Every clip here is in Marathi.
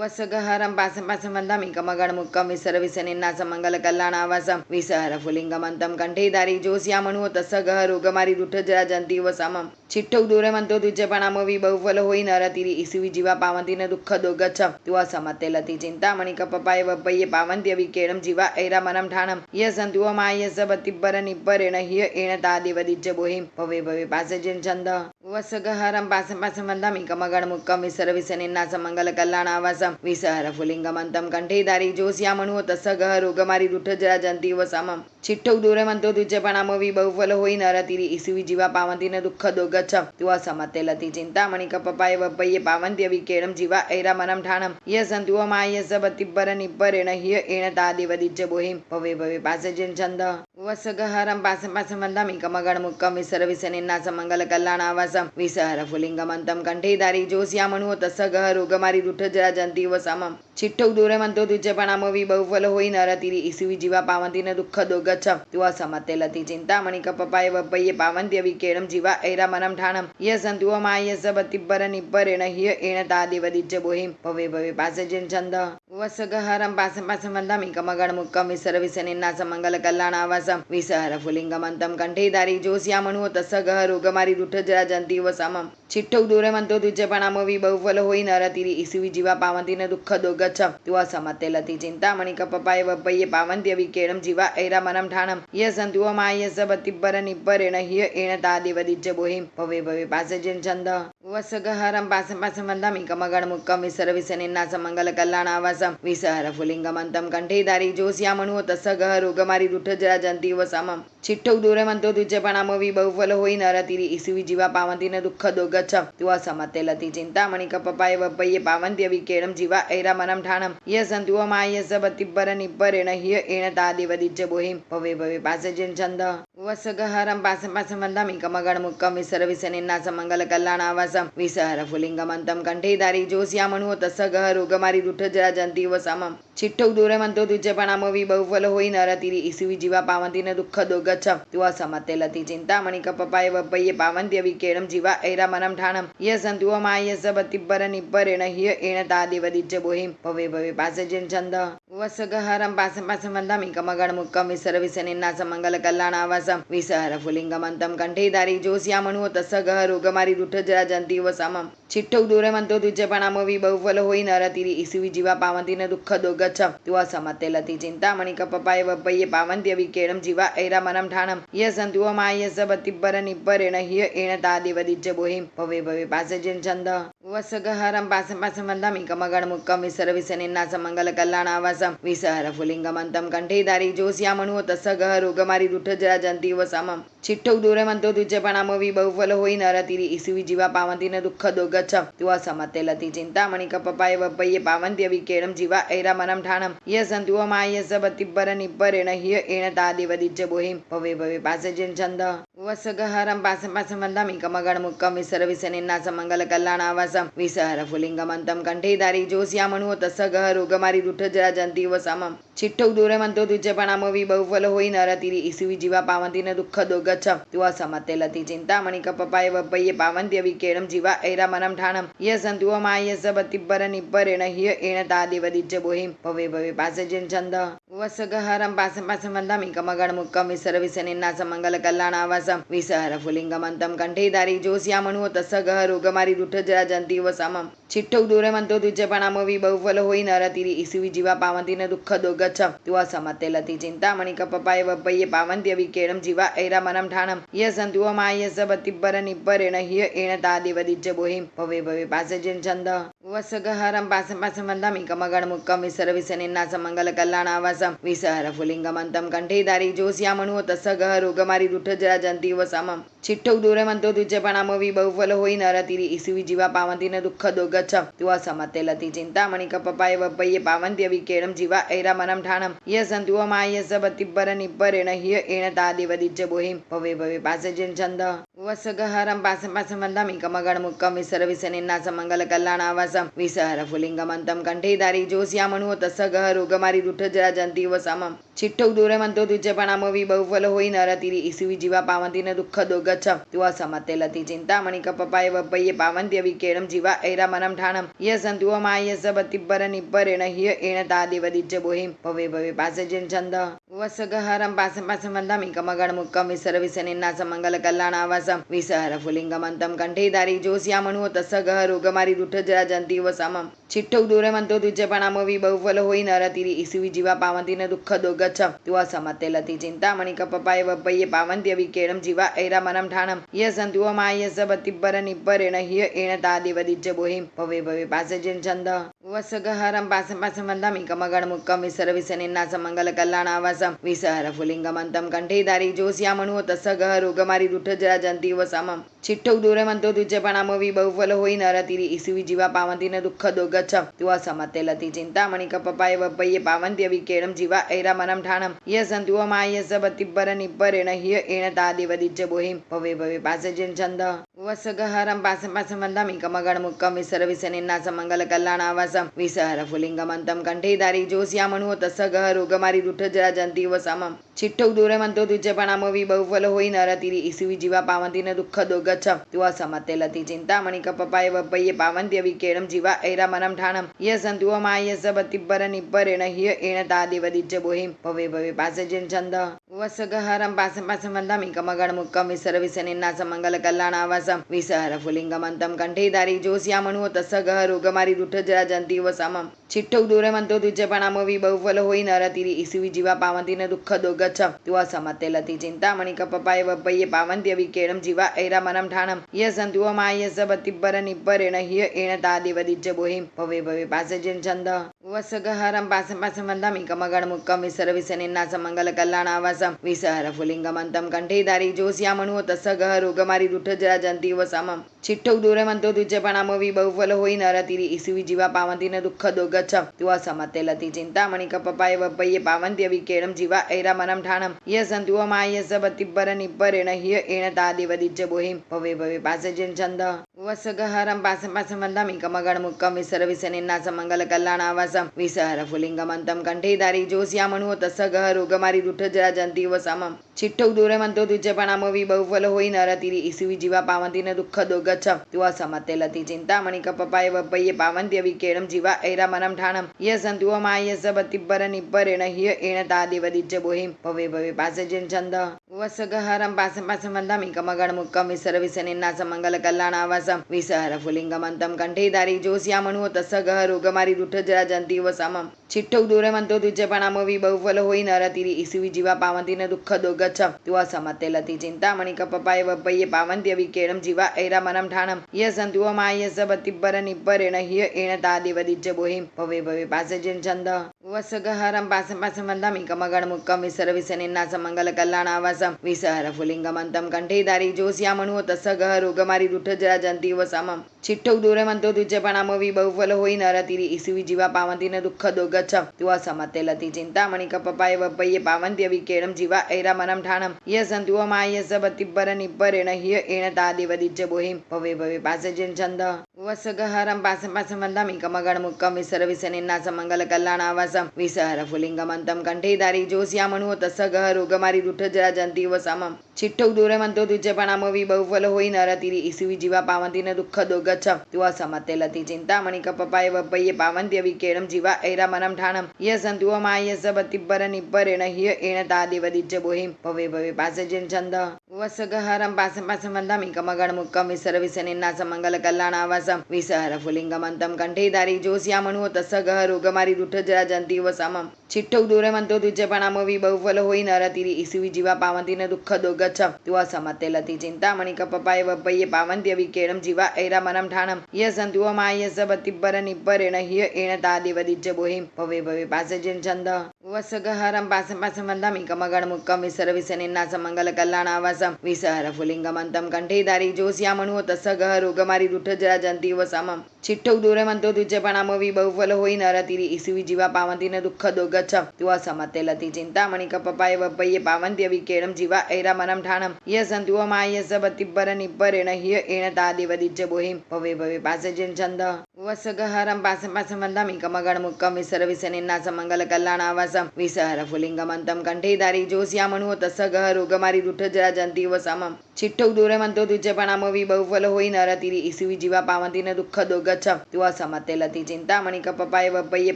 वसगहरं पासमगणमुक्कं विसर्विसनिन्नासं मङ्गलकल्याणावासं विसहरफुलिङ्गमन्तं कण्ठेधारी जोस्यामणुवत सगहरुगमारी रुठजराजंती व समम चिट्टौ दूरमंतो तुज्जपणामो विबहुफल होई नरतिरी इसुवी जीवा पावंतीन दुःख दोगच्छम तुवा समत्तेलती चिंतामणि कपपाय वब्बय्ये पावंत्य विकेणं जीवा ऐरामनं ठाणं यसंतुव मायस बतिब्बर निब्बरेण हिय एण तादिवदिज्ज बोहिं भवे भवे पासजिन छंद वसगहरं पासमगणमुक्कं विसर्विसनिन्नासं मङ्गलकल्याणावासं विसहरफुलिङ्गमन्तं कण्ठेधारी जोस्यामणुवत सगहरुगमारी रुठजराजंती व समम चिट्टौ दूरमंतो तुज्जपणामो विबहुफल होई नरतिरी इसुवी जीवा पावंतीन दुःख दोगच्छम तुवा समत्तेलती चिंतामणि कपपाय वब्बय्ये पावंत्य विकेणं जीवा ऐरामनं ठाणं यसंतुव मायस बतिब्बर निब्बरेण हिय एण तादिवदिज्ज बोहिं भवे भवे पासजिन छंद वसगहरं पासमगणमुक्कं विसर्विसनिन्नासं मङ्गलकल्याणावासं विसहरफुलिङ्गमन्तं कण्ठेधारी जोस्यामणुवत सगहरुगमारी रुठजराजंती व समम चिट्टौ दूरमंतो तुज्जपणामो विबहुफल होई नरतिरी इसुवी जीवा पावंतीन दुःख दोगच्छम तुवा समत्तेलती चिंतामणि कपपाय वब्बय्ये पावंत्य विकेणं जीवा ऐरामनं ठाणं यसंतुव मायस बतिब्बर निब्बरेण हिय एण तादिवदिज्ज बोहिं भवे भवे पासजिन छंद वसगहरं पासमगणमुक्कं विसर्विसनिन्नासं मङ्गलकल्याणावासं विसहरफुलिङ्गमन्तं कण्ठेधारी जोस्यामणुवत सगहरुगमारी रुठजराजंती व समम चिट्टौ दूरमंतो तुज्जपणामो विबहुफल होई नरतिरी इसुवी जीवा पावंतीन दुःख दोगच्छम तुवा समत्तेलती चिंतामणि कपपाय वब्बय्ये पावंत्य विकेणं जीवा ऐरामनं ठाणं यसंतुव मायस बतिब्बर निब्बरेण हिय एण तादिवदिज्ज बोहिं भवे भवे पासजिन छंद वसगहरं पासमगणमुक्कं विसर्विसनिन्नासं मङ्गलकल्याणावासं विसहरफुलिङ्गमन्तं कण्ठेधारी जोस्यामणुवत सगहरुगमारी रुठजराजंती व समम चिट्टौ दूरमंतो तुज्जपणामो विबहुफल होई नरतिरी इसुवी जीवा पावंतीन दुःख दोगच्छम तुवा समत्तेलती चिंतामणि कपपाय वब्बय्ये पावंत्य विकेणं जीवा ऐरामनं ठाणं यसंतुव मायस बतिब्बर निब्बरेण हिय एण तादिवदिज्ज बोहिं भवे भवे पासजिन छंद वसगहरं पासमगणमुक्कं विसर्विसनिन्नासं मङ्गलकल्याणावासं विसहरफुलिङ्गमन्तं कण्ठेधारी जोस्यामणुवत सगहरुगमारी रुठजराजंती व समम चिट्टौ दूरमंतो तुज्जपणामो विबहुफल होई नरतिरी इसुवी जीवा पावंतीन दुःख दोगच्छम तुवा समत्तेलती चिंतामणि कपपाय वब्बय्ये पावंत्य विकेणं जीवा ऐरामनं ठाणं यसंतुव मायस बतिब्बर निब्बरेण हिय एण तादिवदिज्ज बोहिं भवे भवे पासजिन छंद वसगहरं पासमगणमुक्कं विसर्विसनिन्नासं मङ्गलकल्याणावासं विसहरफुलिङ्गमन्तं कण्ठेधारी जोस्यामणुवत सगहरुगमारी रुठजराजंती व समम चिट्टौ दूरमंतो तुज्जपणामो विबहुफल होई नरतिरी इसुवी जीवा पावंतीन दुःख दोगच्छम तुवा समत्तेलती चिंतामणि कपपाय वब्बय्ये पावंत्य विकेणं जीवा ऐरामनं ठाणं यसंतुव मायस बतिब्बर निब्बरेण हिय एण तादिवदिज्ज बोहिं भवे भवे पासजिन छंद वसगहरं पासमगणमुक्कं विसर्विसनिन्नासं मङ्गलकल्याणावासं विसहरफुलिङ्गमन्तं कण्ठेधारी जोस्यामणुवत सगहरुगमारी रुठजराजंती व समम चिट्टौ दूरमंतो तुज्जपणामो विबहुफल होई नरतिरी इसुवी जीवा पावंतीन दुःख दोगच्छम तुवा समत्तेलती चिंतामणि कपपाय वब्बय्ये पावंत्य विकेणं जीवा ऐरामनं ठाणं यसंतुव मायस बतिब्बर निब्बरेण हिय एण तादिवदिज्ज बोहिं भवे भवे पासजिन छंद वसगहरं पासमगणमुक्कं विसर्विसनिन्नासं मङ्गलकल्याणावासं विसहरफुलिङ्गमन्तं कण्ठेधारी जोस्यामणुवत सगहरुगमारी रुठजराजंती व समम चिट्टौ दूरमंतो तुज्जपणामो विबहुफल होई नरतिरी इसुवी जीवा पावंतीन दुःख दोगच्छम तुवा समत्तेलती चिंतामणि कपपाय वब्बय्ये पावंत्य विकेणं जीवा ऐरामनं ठाणं यसंतुव मायस बतिब्बर निब्बरेण हिय एण तादिवदिज्ज बोहिं भवे भवे पासजिन छंद वसगहरं पासमगणमुक्कं विसर्विसनिन्नासं मङ्गलकल्याणावासं विसहरफुलिङ्गमन्तं कण्ठेधारी जोस्यामणुवत सगहरुगमारी रुठजराजंती व समम चिट्टौ दूरमंतो तुज्जपणामो विबहुफल होई नरतिरी इसुवी जीवा पावंतीन दुःख दोगच्छम तुवा समत्तेलती चिंतामणि कपपाय वब्बय्ये पावंत्य विकेणं जीवा ऐरामनं ठाणं यसंतुव मायस बतिब्बर निब्बरेण हिय एण तादिवदिज्ज बोहिं भवे भवे पासजिन छंद वसगहरं पासमगणमुक्कं विसर्विसनिन्नासं मङ्गलकल्याणावासं विसहरफुलिङ्गमन्तं कण्ठेधारी जोस्यामणुवत सगहरुगमारी रुठजराजंती व समम चिट्टौ दूरमंतो तुज्जपणामो विबहुफल होई नरतिरी इसुवी जीवा पावंतीन दुःख दोगच्छम तुवा समत्तेलती चिंतामणि कपपाय वब्बय्ये पावंत्य विकेणं जीवा ऐरामनं ठाणं यसंतुव मायस बतिब्बर निब्बरेण हिय एण तादिवदिज्ज बोहिं भवे भवे पासजिन छंद वसगहरं पासमगणमुक्कं विसर्विसनिन्नासं मङ्गलकल्याणावासं विसहरफुलिङ्गमन्तं कण्ठेधारी जोस्यामणुवत सगहरुगमारी रुठजराजंती जयन्तीव समं चिट्टौ दूरे मन्तो द्विजपणामवि बहुफल होई नरतिरि इसुवि जीवा पावन्तिन दुःखदो गच्छं तुवा समत्तेलति चिन्तामणि कपपाय वब्बये पावन्त्यविकेणं जीवा ऐरामनं ठाणं य सन्तुव माय सबतिब्बर निब्बरेण हिय एण तादिवदिज्य बोहिं भवे भवे पासजिन छन्द वसगहरं पासं पासं वन्दामि कमगणमुक्कं विसरविसनिन्नासं मङ्गलकल्याणावासं विसहर फुलिङ्गमन्तं कण्ठेधारी जोस्यामणुव तस्सगह रोगमारी रुठजरा जन्तीव समं चिट्टौ दूरे मन्तो द्विजपणामवि बहुफल होई नरतिरि इसुवि जीवा पावन्तिन दुःखदो गच्छं तुवा समत्तेलति चिन्तामणि कपपाय वब्बये पावन्त्यविकेणं जीवा ऐरामनं ठाणं य सन्तुव माय सबतिब्बर निब्बरेण हिय एण तादिवदिज्य बोहिं भवे भवे पासजिन छन्द वसगहरं पासं पासं वन्दामि कमगणमुक्कं विसरविसनिन्नासं मङ्गलकल्याणावासं विसहर फुलिङ्गमन्तं कण्ठेधारी जोस्यामणुव तस्सगह रोगमारी रुठजरा जन्तीव समं चिट्टौ दूरे मन्तो द्विजपणामवि बहुफल होई नरतिरि इसुवि जीवा पावन्तिन दुःखदो गच्छं तुवा समत्तेलति चिन्तामणि कपपाय वब्बये पावन्त्यविकेणं जीवा ऐरामनं ठाणं य सन्तुव माय सबतिब्बर निब्बरेण हिय एण तादिवदिज्य बोहिं भवे भवे पासजिन छन्द वसगहरं पासं पासं वन्दामि कमगणमुक्कं विसरविसनिन्नासं मङ्गलकल्याणावासं विसहर फुलिङ्गमन्तं कण्ठेधारी जोस्यामणुव तस्सगह रोगमारी रुठजरा जन्तीव समं चिट्टौ दूरे मन्तो द्विजपणामवि बहुफल होई नरतिरि इसुवि जीवा पावन्तिन दुःखदो गच्छं तुवा समत्तेलति चिन्तामणि कपपाय वब्बये पावन्त्यविकेणं जीवा ऐरामनं ठाणं य सन्तुव माय सबतिब्बर निब्बरेण हिय एण तादिवदिज्य बोहिं भवे भवे पासजिन छन्द वसगहरं पासं पासं वन्दामि कमगणमुक्कं विसरविसनिन्नासं मङ्गलकल्याणावासं विसहर फुलिङ्गमन्तं कण्ठेधारी जोस्यामणुव तस्सगह रोगमारी रुठजरा जन्तीव समं चिट्टौ दूरे मन्तो द्विजपणामवि बहुफल होई नरतिरि इसुवि जीवा पावन्तिन दुःखदो गच्छं तुवा समत्तेलति चिन्तामणि कपपाय वब्बये पावन्त्यविकेणं जीवा ऐरामनं ठाणं य सन्तुव माय सबतिब्बर निब्बरेण हिय एण तादिवदिज्य बोहिं भवे भवे पासजिन छन्द वसगहरं पासं पासं वन्दामि कमगणमुक्कं विसरविसनिन्नासं मङ्गलकल्याणावासं विसहर फुलिङ्गमन्तं कण्ठेधारी जोस्यामणुव तस्सगह रोगमारी रुठजरा जन्तीव समं चिट्टौ दूरे मन्तो द्विजपणामवि बहुफल होई नरतिरि इसुवि जीवा पावन्तिन दुःखदो गच्छं तुवा समत्तेलति चिन्तामणि कपपाय वब्बये पावन्त्यविकेणं जीवा ऐरामनं ठाणं य सन्तुव माय सबतिब्बर निब्बरेण हिय एण तादिवदिज्य बोहिं भवे भवे पासजिन छन्द वसगहरं पासं पासं वन्दामि कमगणमुक्कं विसरविसनिन्नासं मङ्गलकल्याणावासं विसहर फुलिङ्गमन्तं कण्ठेधारी जोस्यामणुव तस्सगह रोगमारी रुठजरा जन्तीव समं चिट्टौ दूरे मन्तो द्विजपणामवि बहुफल होई नरतिरि इसुवि जीवा पावन्तिन दुःखदो गच्छं तुवा समत्तेलति चिन्तामणि कपपाय वब्बये पावन्त्यविकेणं जीवा ऐरामनं ठाणं य सन्तुव माय सबतिब्बर निब्बरेण हिय एण तादिवदिज्य बोहिं भवे भवे पासजिन छन्द वसगहरं पासं पासं वन्दामि कमगणमुक्कं विसरविसनिन्नासं मङ्गलकल्याणावासं विसहर फुलिङ्गमन्तं कण्ठेधारी जोस्यामणुव तस्सगह रोगमारी रुठजरा जन्तीव समं चिट्टौ दूरे मन्तो द्विजपणामवि बहुफल होई नरतिरि इसुवि जीवा पावन्तिन दुःखदो गच्छं तुवा समत्तेलति चिन्तामणि कपपाय वब्बये पावन्त्यविकेणं जीवा ऐरामनं ठाणं य सन्तुव माय सबतिब्बर निब्बरेण हिय एण तादिवदिज्य बोहिं भवे भवे पासजिन छन्द वसगहरं पासं पासं वन्दामि कमगणमुक्कं विसरविसनिन्नासं मङ्गलकल्याणावासं विसहर फुलिङ्गमन्तं कण्ठेधारी जोस्यामणुव तस्सगह रोगमारी रुठजरा जन्तीव समं चिट्टौ दूरे मन्तो द्विजपणामवि बहुफल होई नरतिरि इसुवि जीवा पावन्तिन दुःखदो गच्छं तुवा समत्तेलति चिन्तामणि कपपाय वब्बये पावन्त्यविकेणं जीवा ऐरामनं ठाणं य सन्तुव माय सबतिब्बर निब्बरेण हिय एण तादिवदिज्य बोहिं भवे भवे पासजिन छन्द वसगहरं पासं पासं वन्दामि कमगणमुक्कं विसरविसनिन्नासं मङ्गलकल्याणावासं विसहर फुलिङ्गमन्तं कण्ठेधारी जोस्यामणुव तस्सगह रोगमारी रुठजरा जन्तीव समं चिट्टौ दूरे मन्तो द्विजपणामवि बहुफल होई नरतिरि इसुवि जीवा पावन्तिन दुःखदो गच्छं तुवा समत्तेलति चिन्तामणि कपपाय वब्बये पावन्त्यविकेणं जीवा ऐरामनं ठाणं य सन्तुव माय सबतिब्बर निब्बरेण हिय एण तादिवदिज्य बोहिं भवे भवे पासजिन छन्द वसगहरं पासं पासं वन्दामि कमगणमुक्कं विसरविसनिन्नासं मङ्गलकल्याणावासं विसहर फुलिङ्गमन्तं कण्ठेधारी जोस्यामणुव तस्सगह रोगमारी रुठजरा जन्तीव समं चिट्टौ दूरे मन्तो द्विजपणामवि बहुफल होई नरतिरि इसुवि जीवा पावन्तिन दुःखदो गच्छं तुवा समत्तेलति चिन्तामणि कपपाय वब्बये पावन्त्यविकेणं जीवा ऐरामनं ठाणं य सन्तुव माय सबतिब्बर निब्बरेण हिय एण तादिवदिज्य बोहिं भवे भवे पासजिन छन्द वसगहरं पासं पासं वन्दामि कमगणमुक्कं विसरविसनिन्नासं मङ्गलकल्याणावासं वासं विसहर फुलिंगमन्तं कंठीधारी जोस्यामणुवत सगह रोगमारी दुठजरा जंती व समम चिट्टौ दूरे म्हणतो तुझेपणामवी बहुफल होई नरतिरी इसवी जीवा पावंतीन दुःख दोगच्छम तुवा समतेलती चिंतामणि कपपाय वपय्ये पावन्त्यवि केडम जीवा ऐरा मनम ठाणम यसन तुव मायस बतिब्बर निब्बरेण हिय एण तादिवदिच्च बोहिम भवे भवे पासजिन छंद वसगहरम पासं पासं वंदामि कमगण मुक्कम विसर विसनिन्नास मंगल कल्याणावासम विसहर फुलिंगमन्तं कंठीधारी जोस्यामणुवत सगह रोगमारी दुठजरा जंती व समम चिट्टौ दूरे म्हणतो तुझेपणामवी बहुफल होई नरतिरी इसवी जीवा पावंतीन दुःख दोगच्छम तुवा समतेलती चिंतामणि कपपाय वपय्ये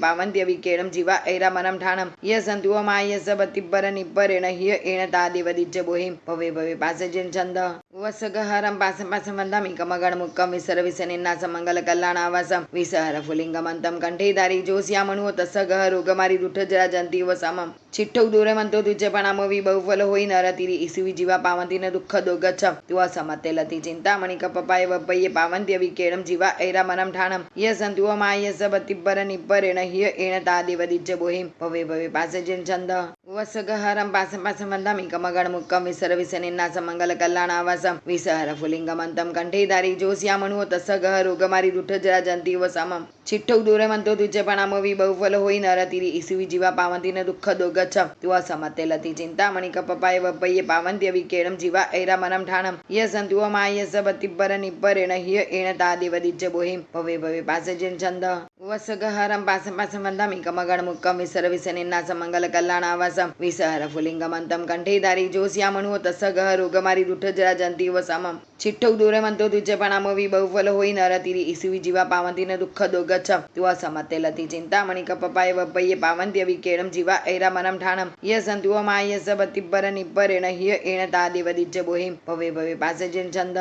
पावन्त्यवि केडम जीवा ऐरा मनम ठाणम यसन तुव मायस बतिब्बर निब्बरेण हिय एण तादिवदिच्च बोहिम भवे भवे पासजिन छंद वसगहरम पासं पासं वंदामि कमगण मुक्कम विसर विसनिन्नास मंगल कल्याणावासम विसहर फुलिंगमन्तं कंठीधारी जोस्यामणुवत सगह रोगमारी दुठजरा जंती व समम चिट्टौ दूरे म्हणतो तुझेपणामवी बहुफल होई नरतिरी इसवी जीवा पावंतीन दुःख दोगच्छम तुवा समतेलती चिंतामणि कपपाय वपय्ये पावन्त्यवि केडम जीवा ऐरा मनम ठाणम यसन तुव मायस बतिब्बर निब्बरेण हिय एण तादिवदिच्च बोहिम भवे भवे पासजिन छंद वसगहरम पासं पासं वंदामि कमगण मुक्कम विसर विसनिन्नास मंगल कल्याणावासम विसहर फुलिंगमन्तं कंठीधारी जोस्यामणुवत सगह रोगमारी दुठजरा जंती व समम चिट्टौ दूरे म्हणतो तुझेपणामवी बहुफल होई नरतिरी इसवी जीवा पावंतीन दुःख दोगच्छम तुवा समतेलती चिंतामणि कपपाय वपय्ये पावन्त्यवि केडम जीवा ऐरा मनम ठाणम यसन तुव मायस बतिब्बर निब्बरेण हिय एण तादिवदिच्च बोहिम भवे भवे पासजिन छंद वसगहरम पासं पासं वंदामि कमगण मुक्कम विसर विसनिन्नास मंगल कल्याणावासम विसहर फुलिंगमन्तं कंठीधारी जोस्यामणुवत सगह रोगमारी दुठजरा जंती व समम चिट्टौ दूरे म्हणतो तुझेपणामवी बहुफल होई नरतिरी इसवी जीवा पावंतीन दुःख दोगच्छम तुवा समतेलती चिंतामणि कपपाय वपय्ये पावन्त्यवि केडम जीवा ऐरा मनम ठाणम यसन तुव मायस बतिब्बर निब्बरेण हिय एण तादिवदिच्च बोहिम भवे भवे पासजिन छंद